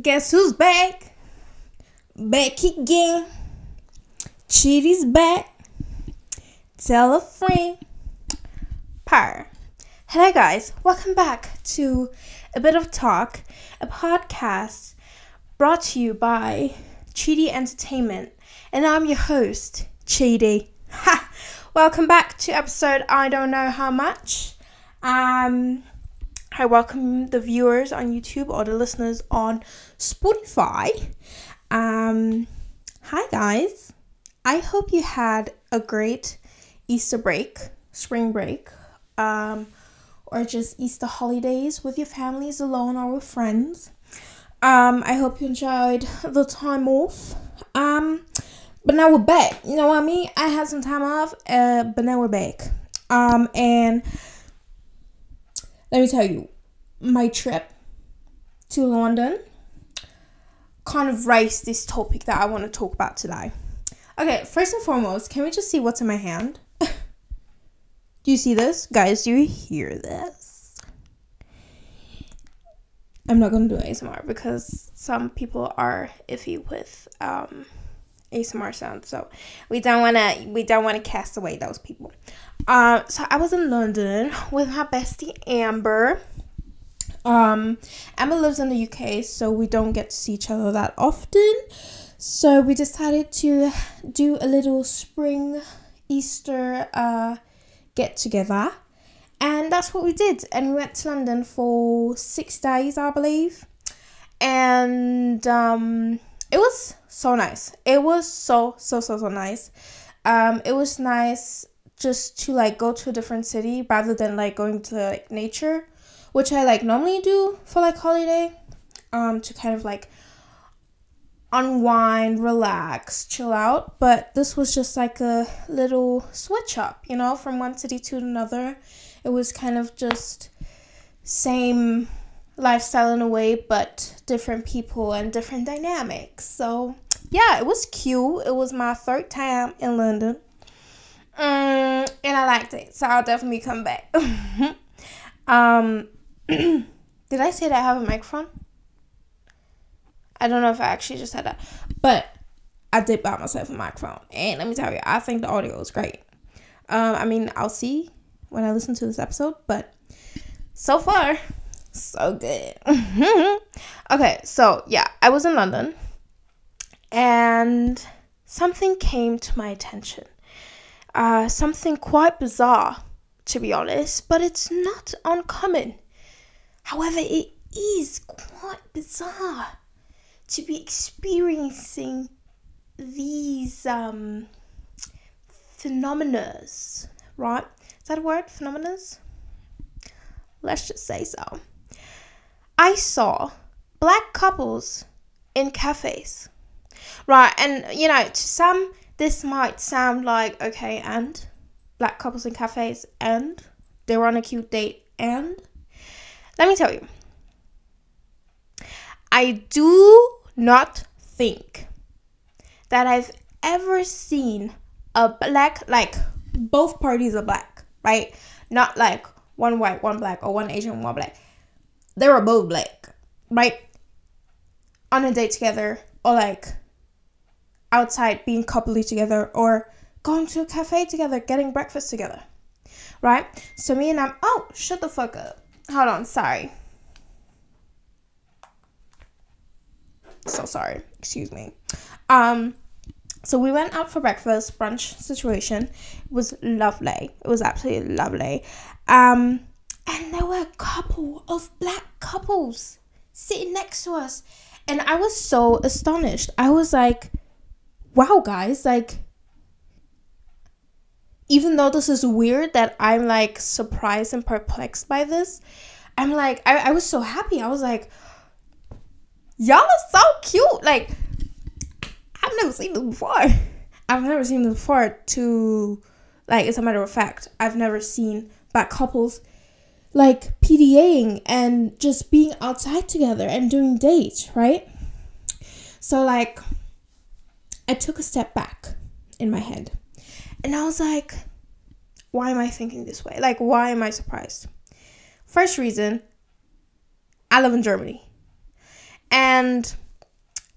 Guess who's back? Back again. Chitty's back. Tell a friend. Purr. Hello guys, welcome back to A Bit of Talk, a podcast brought to you by Chitty Entertainment, and I'm your host, Chitty. Ha! Welcome back to episode I don't know how much. I welcome the viewers on YouTube or the listeners on Spotify. Hi guys. I hope you had a great Easter break, spring break, or just Easter holidays with your families alone or with friends. I hope you enjoyed the time off. But now we're back. You know what I mean? I had some time off, but now we're back. And let me tell you, my trip to London kind of raised this topic that I want to talk about today. Okay, first and foremost, can we just see what's in my hand? Do you see this? Guys, do you hear this? I'm not going to do ASMR because some people are iffy with ASMR sounds, so we don't want to cast away those people. So I was in London with my bestie Amber. Amber lives in the UK, so we don't get to see each other that often. So we decided to do a little spring Easter get together, and that's what we did. And we went to London for 6 days, I believe, and it was so nice. It was so nice. It was nice just to like go to a different city rather than like going to like nature, which I like normally do for like holiday, to kind of like unwind, relax, chill out. But this was just like a little switch up, you know, from one city to another. It was kind of just same lifestyle in a way, but different people and different dynamics. So yeah, it was cute. It was my third time in London, and I liked it, so I'll definitely come back. Did I say that I have a microphone? I don't know if I actually just said that, but I did buy myself a microphone, and let me tell you, I think the audio is great. I mean, I'll see when I listen to this episode, but so far, so good. Okay, so yeah, I was in London, and something came to my attention. Something quite bizarre, to be honest, but it's not uncommon. However, it is quite bizarre to be experiencing these phenomena, right? Is that a word? Phenomena? Let's just say so. I saw black couples in cafes, right? And you know, to some this might sound like, okay, and black couples in cafes, and they were on a cute date, and let me tell you, I do not think that I've ever seen a black, like both parties are black, right? Not like one white, one black, or one Asian, one black. They were both black, right? On a date together, or like outside being coupley together, or going to a cafe together, getting breakfast together, right? So me and oh, shut the fuck up. Hold on, sorry. So sorry, excuse me. So we went out for breakfast, brunch situation. It was lovely. It was absolutely lovely. And there were a couple of black couples sitting next to us, and I was so astonished. I was like, wow, guys, like, even though this is weird that I'm like surprised and perplexed by this, I'm like, I was so happy. I was like, y'all are so cute. Like, I've never seen this before. I've never seen this before. To like, as a matter of fact, I've never seen black couples like PDAing and just being outside together and doing dates, right? So like, I took a step back in my head, and I was like, why am I thinking this way? Like, why am I surprised? First reason, I live in Germany. And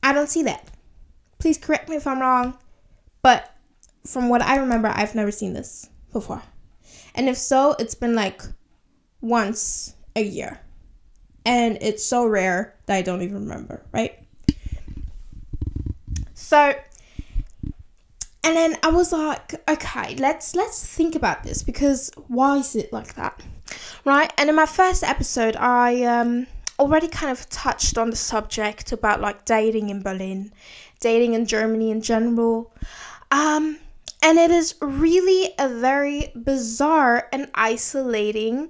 I don't see that. Please correct me if I'm wrong, but from what I remember, I've never seen this before. And if so, it's been like once a year. And it's so rare that I don't even remember, right? So, and then I was like, okay, let's think about this, because why is it like that, right? And in my first episode, I already kind of touched on the subject about like dating in Berlin, dating in Germany in general. And it is really a very bizarre and isolating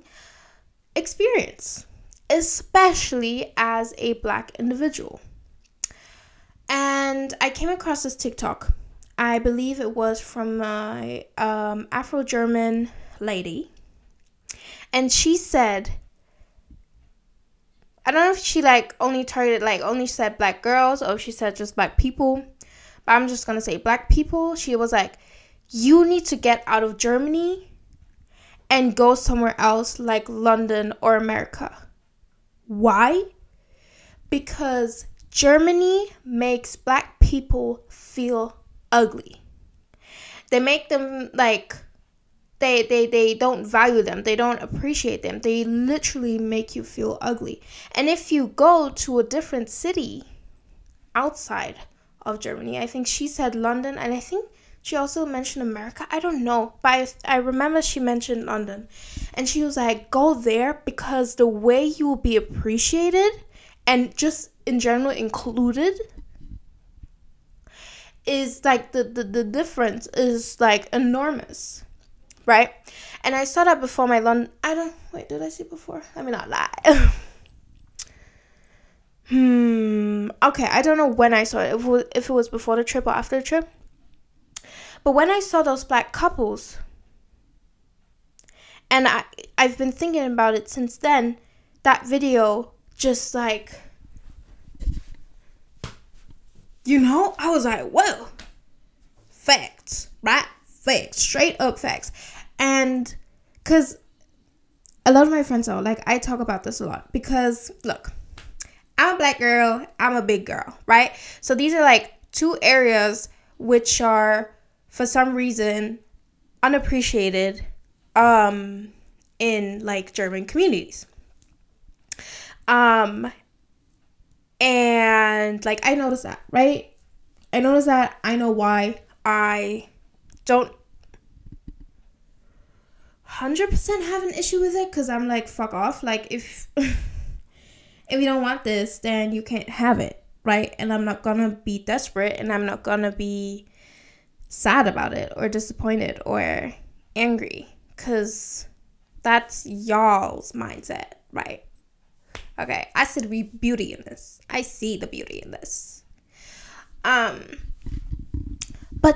experience, especially as a Black individual. And I came across this TikTok. I believe it was from a Afrogerman lady. And she said, I don't know if she like only targeted, like only said Black girls, or if she said just Black people. But I'm just going to say Black people. She was like, you need to get out of Germany and go somewhere else like London or America. Why? Because Germany makes Black people feel ugly. They make them like, they don't value them. They don't appreciate them. They literally make you feel ugly. And if you go to a different city outside of Germany, I think she said London, and I think she also mentioned America. I don't know, but I remember she mentioned London. And she was like, go there, because the way you will be appreciated and just in general included is like the difference is like enormous, right? And I saw that before my London. Did I see before? Let me not lie. Okay, I don't know when I saw it, if it was before the trip or after the trip. But when I saw those Black couples, and I've been thinking about it since then, that video just like, I was like, whoa, facts, right? Facts, straight up facts. And because a lot of my friends know, like, I talk about this a lot, because look, I'm a Black girl, I'm a big girl, right? So these are like two areas which are, for some reason, unappreciated in like German communities. And like, I noticed that, right? I noticed that. I know why. I don't 100% have an issue with it, because I'm like, fuck off. Like, if if you don't want this, then you can't have it, right? And I'm not gonna be desperate, and I'm not gonna be sad about it or disappointed or angry, because that's y'all's mindset, right? Okay, I see the beauty in this. I see the beauty in this. But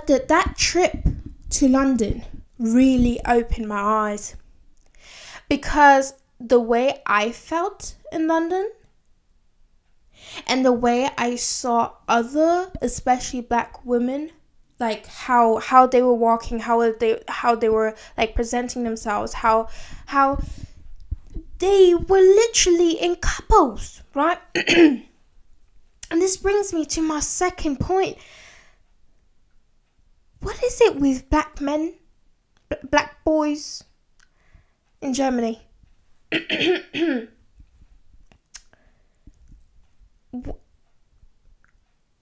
that trip to London really opened my eyes, because the way I felt in London and the way I saw other, especially Black women, like how they were walking, how they were like presenting themselves, how they were literally in couples, right? And this brings me to my second point. What is it with Black men, Black boys in Germany?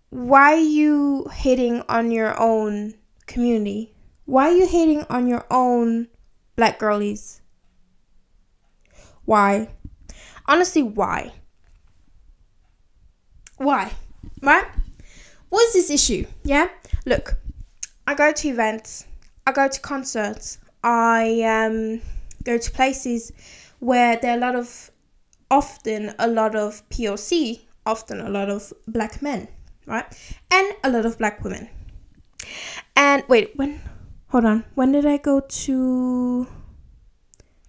Why are you hating on your own community? Why are you hating on your own Black girlies? Why? Honestly, why? Why? Right? What is this issue? Yeah? Look, I go to events. I go to concerts. I go to places where there are often a lot of POC, often a lot of Black men, right? And a lot of Black women. And hold on. When did I go to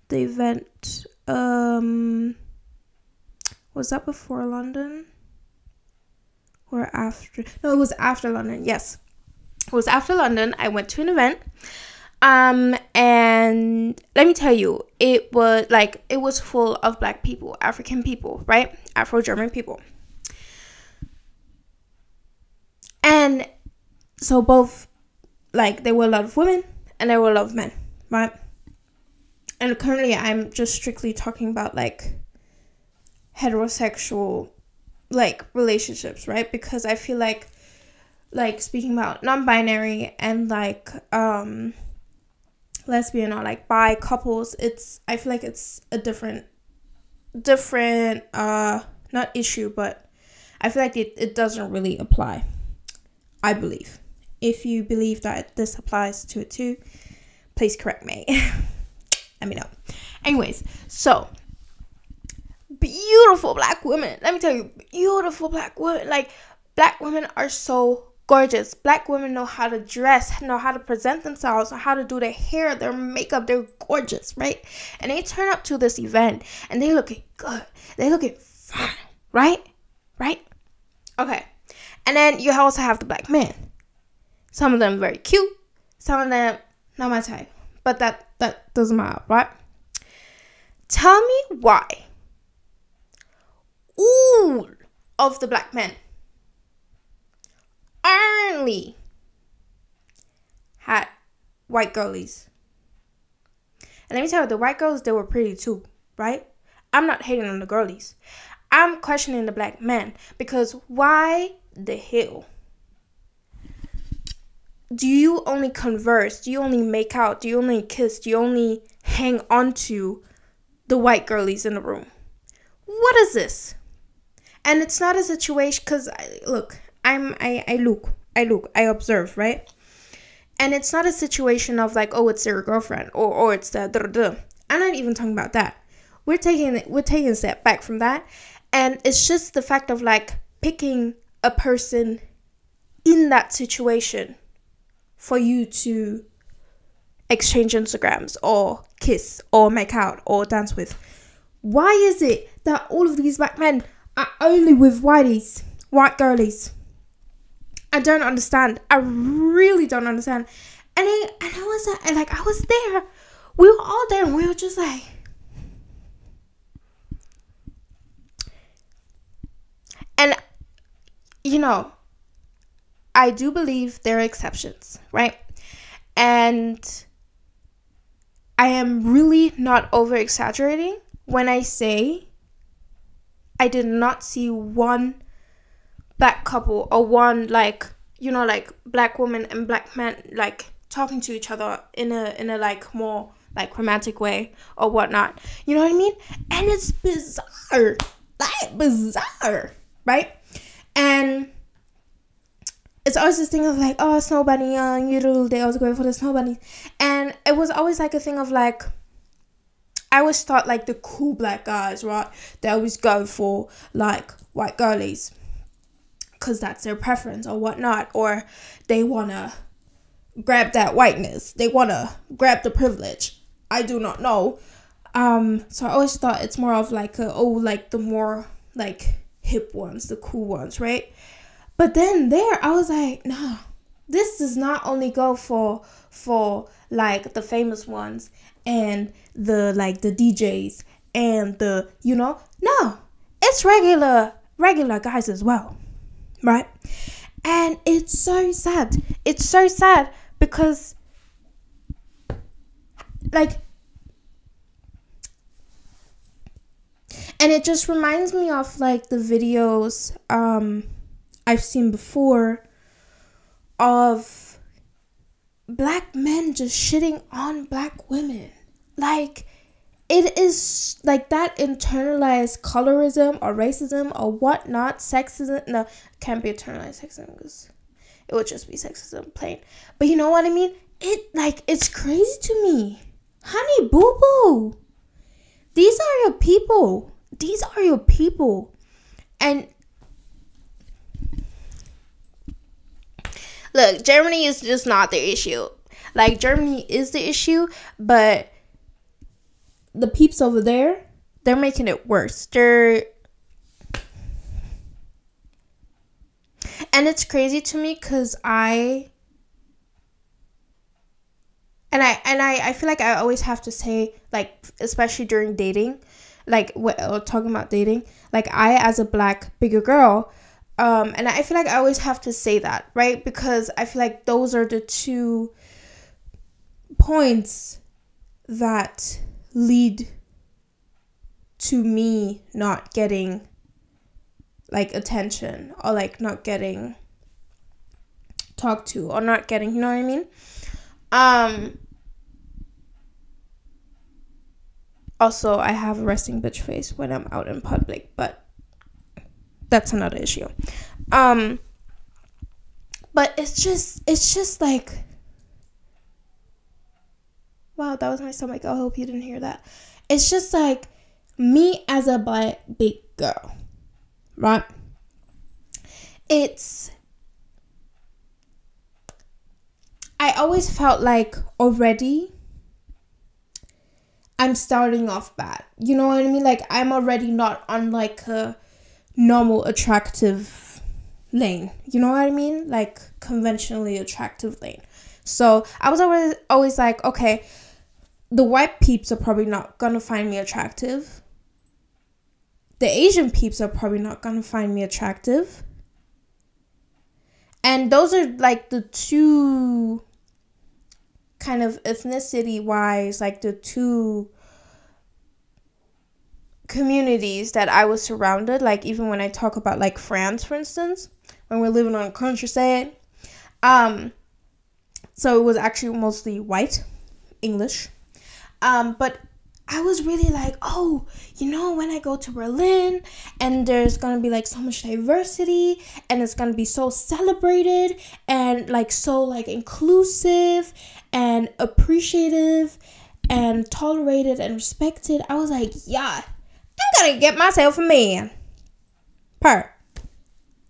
the event? Was that before London? Or after? No, it was after London. Yes. It was after London. I went to an event. And let me tell you, it was full of Black people, African people, right? Afro-German people. And so both, like, there were a lot of women and there were a lot of men, right? And currently I'm just strictly talking about, like, heterosexual, like, relationships, right? Because I feel like speaking about non-binary and, like, lesbian or, like, bi couples, I feel like it's a different not issue, but I feel like it doesn't really apply, I believe. If you believe that this applies to it too, please correct me. Let me know. Anyways, so beautiful black women. Let me tell you, beautiful black women. Like, black women are so gorgeous. Black women know how to dress, know how to present themselves, know how to do their hair, their makeup. They're gorgeous, right? And they turn up to this event and they looking good. They looking fine, right? Right? Okay. And then you also have the black men. Some of them very cute. Some of them not my type. But that doesn't matter, right? Tell me why all of the black men only had white girlies. And let me tell you, the white girls, they were pretty too, right? I'm not hating on the girlies. I'm questioning the black men, because why the hell do you only converse? Do you only make out? Do you only kiss? Do you only hang on to the white girlies in the room? What is this? And it's not a situation, because I observe, right? And it's not a situation of like, oh, it's their girlfriend or it's the I'm not even talking about that. We're taking a step back from that, and it's just the fact of like picking a person in that situation for you to exchange Instagrams or kiss or make out or dance with. Why is it that all of these black men are only with white girlies? I don't understand. I really don't understand. And I was there. We were all there and we were just like, and you know, I do believe there are exceptions, right? And I am really not over exaggerating when I say I did not see one black couple or one, like, you know, like black woman and black man like talking to each other in a like more like romantic way or whatnot. You know what I mean? And it's bizarre. Like bizarre, right? And it's always this thing of like, oh, snow bunny, they always going for the snow bunny. And it was always like a thing of like, I always thought like the cool black guys, right? They always go for like white girlies because that's their preference or whatnot. Or they want to grab that whiteness. They want to grab the privilege. I do not know. So I always thought it's more of like, like the more like hip ones, the cool ones, right? But then there, I was like, no, this does not only go for like the famous ones and the like the DJs and the, you know, no, it's regular guys as well, right? And it's so sad. It's so sad because like, and it just reminds me of like the videos I've seen before of black men just shitting on black women. Like, it is like that internalized colorism or racism or whatnot, sexism. No, it can't be internalized sexism because it would just be sexism plain. But you know what I mean? It's crazy to me. Honey boo boo. These are your people. These are your people. And look, Germany is just not the issue. Like, Germany is the issue, but the peeps over there, they're making it worse. And it's crazy to me because I feel like I always have to say, like, especially during dating, like, talking about dating, like, I, as a black bigger girl, And I feel like I always have to say that, right? Because I feel like those are the two points that lead to me not getting like attention, or like not getting talked to, or not getting, you know what I mean? Also, I have a resting bitch face when I'm out in public, but that's another issue. But it's just like, wow, that was my stomach. I hope you didn't hear that. It's just like, me as a black big girl, right? I always felt like already I'm starting off bad. You know what I mean? Like, I'm already not on like a normal attractive lane. You know what I mean? Like, conventionally attractive lane. So I was always like, okay, the white peeps are probably not gonna find me attractive. The Asian peeps are probably not gonna find me attractive. And those are like the two kind of ethnicity wise, like the two communities that I was surrounded. Like, even when I talk about like France, for instance, when we're living on a countryside, so it was actually mostly white English, but I was really like, oh, you know, when I go to Berlin and there's gonna be like so much diversity and it's gonna be so celebrated and like so like inclusive and appreciative and tolerated and respected. I was like, yeah, I'm gonna get myself a man. Per.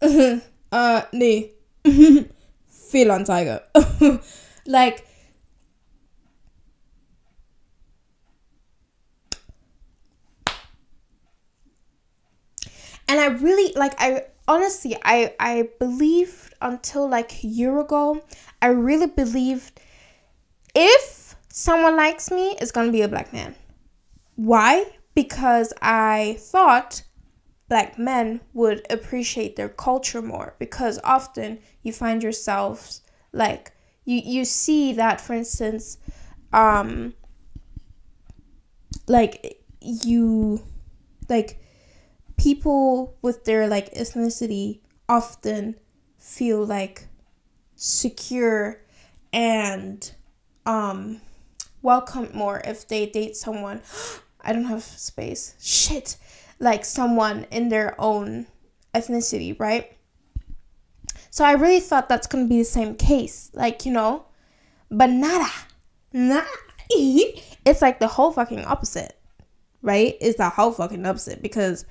Nee. Fehlanzeige. Like, and I really, like, I honestly, I believed until like a year ago, I really believed if someone likes me, it's gonna be a black man. Why? Because I thought black men would appreciate their culture more, because often you find yourselves like, you see that, for instance, like, you, like, people with their like ethnicity often feel like secure and welcomed more if they date someone I don't have space shit like someone in their own ethnicity, right? So I really thought that's gonna be the same case, like, you know, but nada. It's like the whole fucking opposite, right? It's the whole fucking opposite, because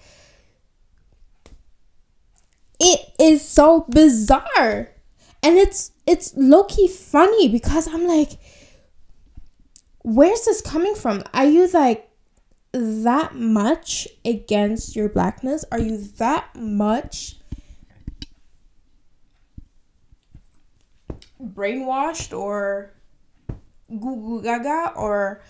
it is so bizarre. And it's low-key funny, because I'm like, where's this coming from? Are you like that much against your blackness? Are you that much brainwashed or goo goo gaga or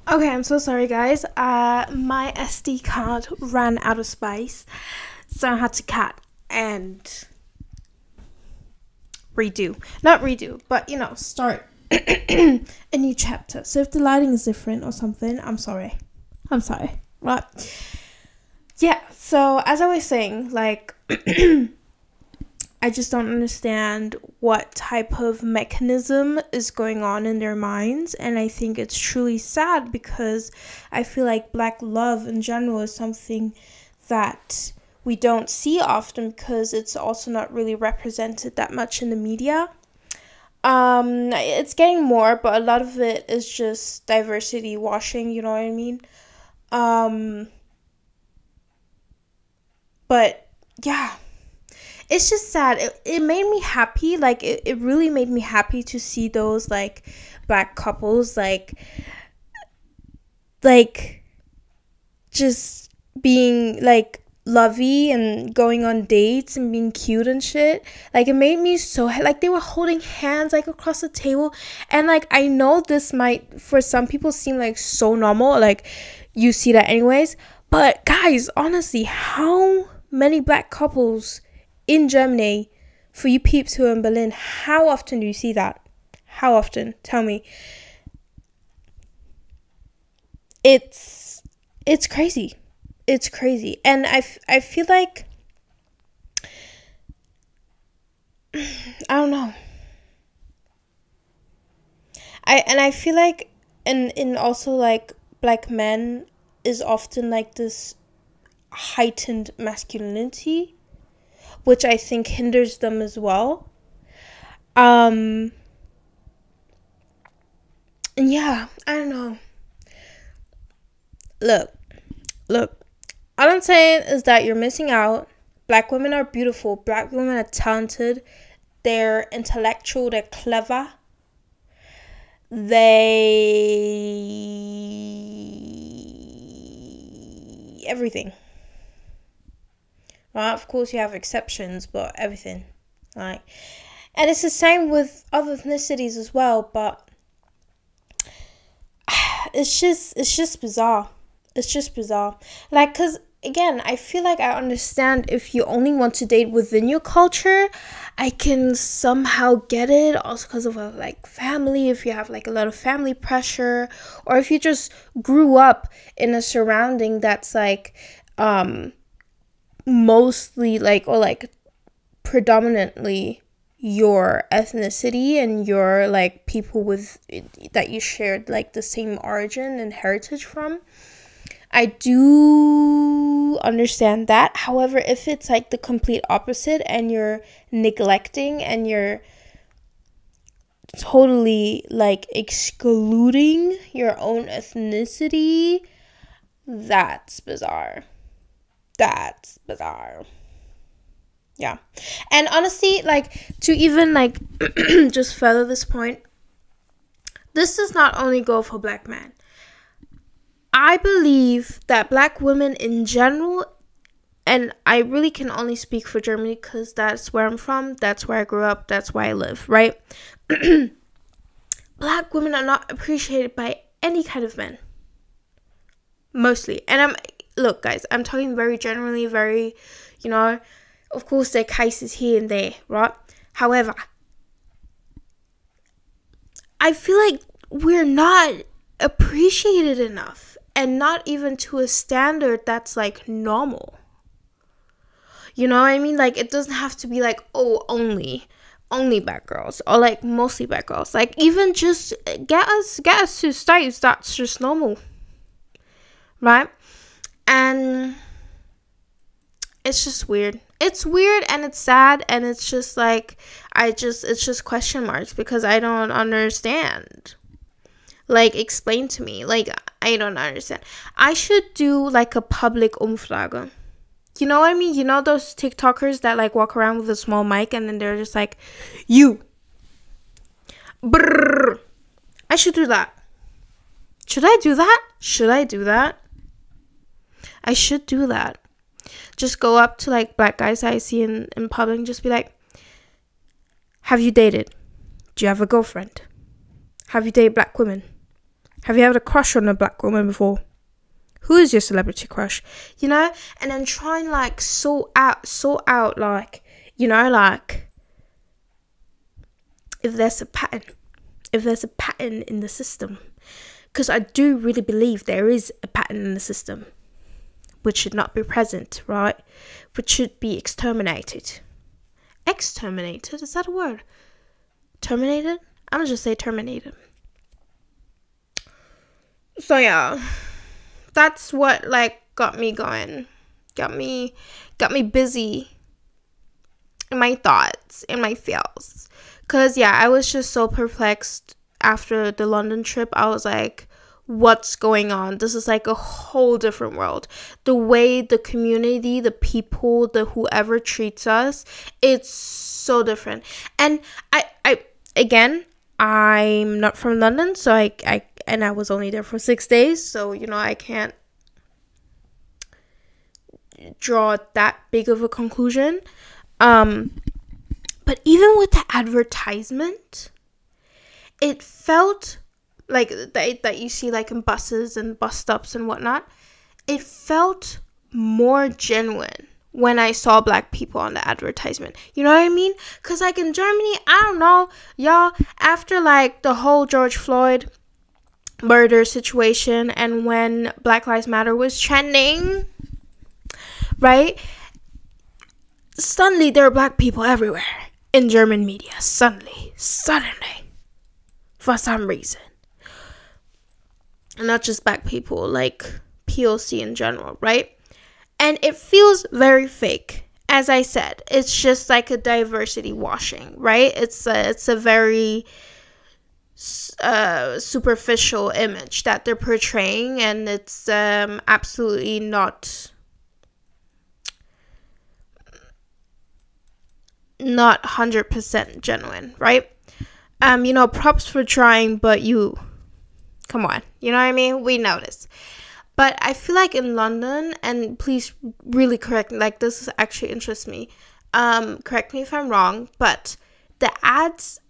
okay, I'm so sorry guys. My SD card ran out of space, so I had to cut and not redo, but, you know, start a new chapter. So if the lighting is different or something, I'm sorry, right? Yeah, so as I was saying, like, I just don't understand what type of mechanism is going on in their minds, and I think it's truly sad, because I feel like black love in general is something that we don't see often, because it's also not really represented that much in the media. It's getting more, but a lot of it is just diversity washing, you know what I mean? But yeah, it's just sad. It made me happy. Like, it really made me happy to see those like black couples like just being like lovey and going on dates and being cute and shit. Like, it made me so like, they were holding hands like across the table, and like, I know this might for some people seem like so normal, like you see that anyways, but guys, honestly, how many black couples in Germany, for you peeps who are in Berlin, how often do you see that? How often? Tell me. It's crazy. It's crazy. And I feel like, I don't know. I feel like, in also like, black men is often like this heightened masculinity, which I think hinders them as well. And yeah, I don't know. Look, all I'm saying is that you're missing out. Black women are beautiful. Black women are talented. They're intellectual. They're clever. Everything. Right? Of course, you have exceptions, but everything. Right? And it's the same with other ethnicities as well, but it's just bizarre. It's just bizarre. Like, because, again, I feel like I understand if you only want to date within your culture. I can somehow get it. Also because of, like, family. If you have, like, a lot of family pressure. Or if you just grew up in a surrounding that's, like, mostly, like, or, like, predominantly your ethnicity and your, like, people with that you shared, like, the same origin and heritage from. I do understand that. However, if it's like the complete opposite and you're neglecting and you're totally like excluding your own ethnicity, that's bizarre. That's bizarre. Yeah. And honestly, like, to even like just further this point, this does not only go for black men. I believe that black women in general, and I really can only speak for Germany because that's where I'm from, that's where I grew up, that's where I live, right? Black women are not appreciated by any kind of men. Mostly. And look, guys, I'm talking very generally, very, of course there are cases here and there, right? However, I feel like we're not appreciated enough. And not even to a standard that's, like, normal. You know what I mean? Like, it doesn't have to be, like, oh, only black girls. Or, like, mostly black girls. Like, even just get us to states that's just normal. Right? And it's just weird. It's weird and it's sad. And it's just, like, it's just question marks. Because I don't understand. Like, explain to me. Like, I don't understand. I should do, like, a public Umfrage. You know what I mean? You know those TikTokers that, like, walk around with a small mic and then they're just like, you. Brrr. I should do that. Should I do that? I should do that. Just go up to, like, black guys I see in public and just be like, have you dated? Do you have a girlfriend? Have you dated black women? Have you had a crush on a black woman before? Who is your celebrity crush? And then try and, like, sort out, like, like, if there's a pattern in the system. Because I do really believe there is a pattern in the system, which should not be present, right? Which should be exterminated. Exterminated? Is that a word? Terminated? I'm gonna just say terminated. So yeah, that's what, like, got me going, got me busy in my thoughts, in my feels. Cause yeah, I was just so perplexed after the London trip. I was like, what's going on? This is like a whole different world. The way the community, the people, the whoever treats us, it's so different. And again, I'm not from London, so I was only there for 6 days, so I can't draw that big of a conclusion. But even with the advertisement, it felt like that you see like in buses and bus stops and whatnot. It felt more genuine when I saw black people on the advertisement. You know what I mean? Because like in Germany, I don't know, y'all, after like the whole George Floyd murder situation and when Black Lives Matter was trending, right? Suddenly there are black people everywhere in German media. Suddenly, for some reason. And not just black people, like POC in general, right? And it feels very fake. As I said, it's just like a diversity washing, right? It's a very superficial image that they're portraying, and it's absolutely not 100% genuine, right? Props for trying, but come on, you know what I mean? We know this. But I feel like in London, and please really correct me, like this actually interests me. Correct me if I'm wrong, but the ads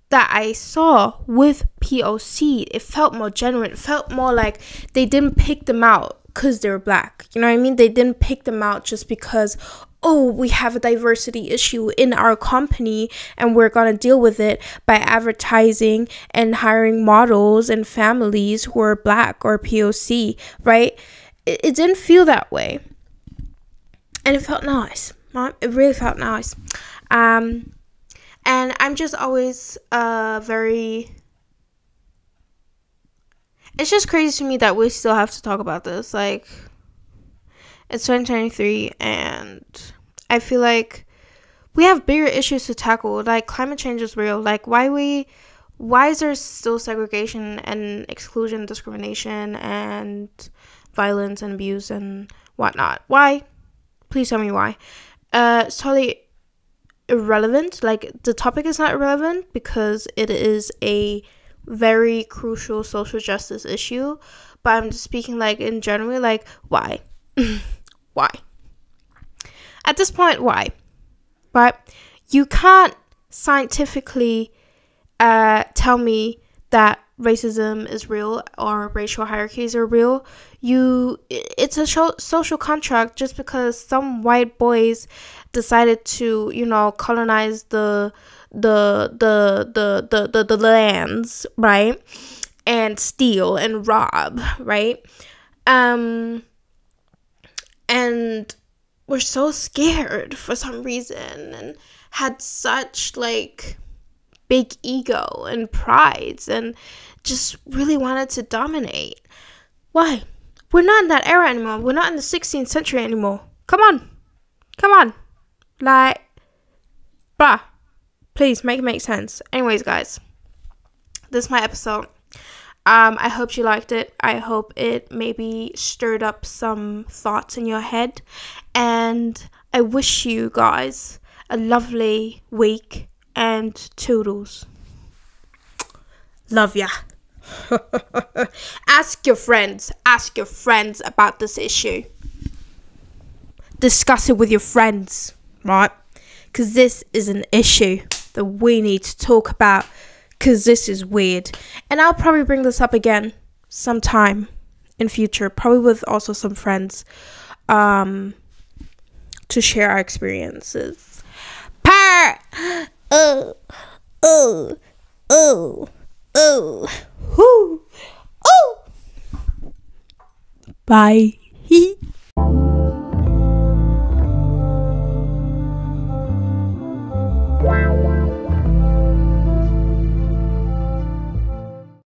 that I saw with POC, it felt more genuine. It felt more like they didn't pick them out because they're black. You know what I mean? They didn't pick them out just because, oh, we have a diversity issue in our company and we're going to deal with it by advertising and hiring models and families who are black or POC, right? It didn't feel that way. And it felt nice. It really felt nice. And I'm just always it's just crazy to me that we still have to talk about this. Like, it's 2023 and I feel like we have bigger issues to tackle. Like, climate change is real. Like, why is there still segregation and exclusion, discrimination and violence and abuse and whatnot? Why? Please tell me why. It's totally irrelevant. Like, the topic is not irrelevant because it is a very crucial social justice issue, but I'm just speaking like in general, like, why? Why? At this point, why? But you can't scientifically tell me that racism is real or racial hierarchies are real. It's a social contract just because some white boys decided to, colonize the lands, right? And steal and rob, right? And we're so scared for some reason and had such like big ego and prides and just really wanted to dominate. Why? We're not in that era anymore. We're not in the 16th century anymore. Come on. Like, bruh, please make it make sense. Anyways, guys, this is my episode. I hope you liked it. I hope it maybe stirred up some thoughts in your head. And I wish you guys a lovely week and toodles. Love ya. Ask your friends about this issue. Discuss it with your friends, right? Because this is an issue that we need to talk about, because this is weird. And I'll probably bring this up again sometime in future, probably with also some friends, to share our experiences. Bye.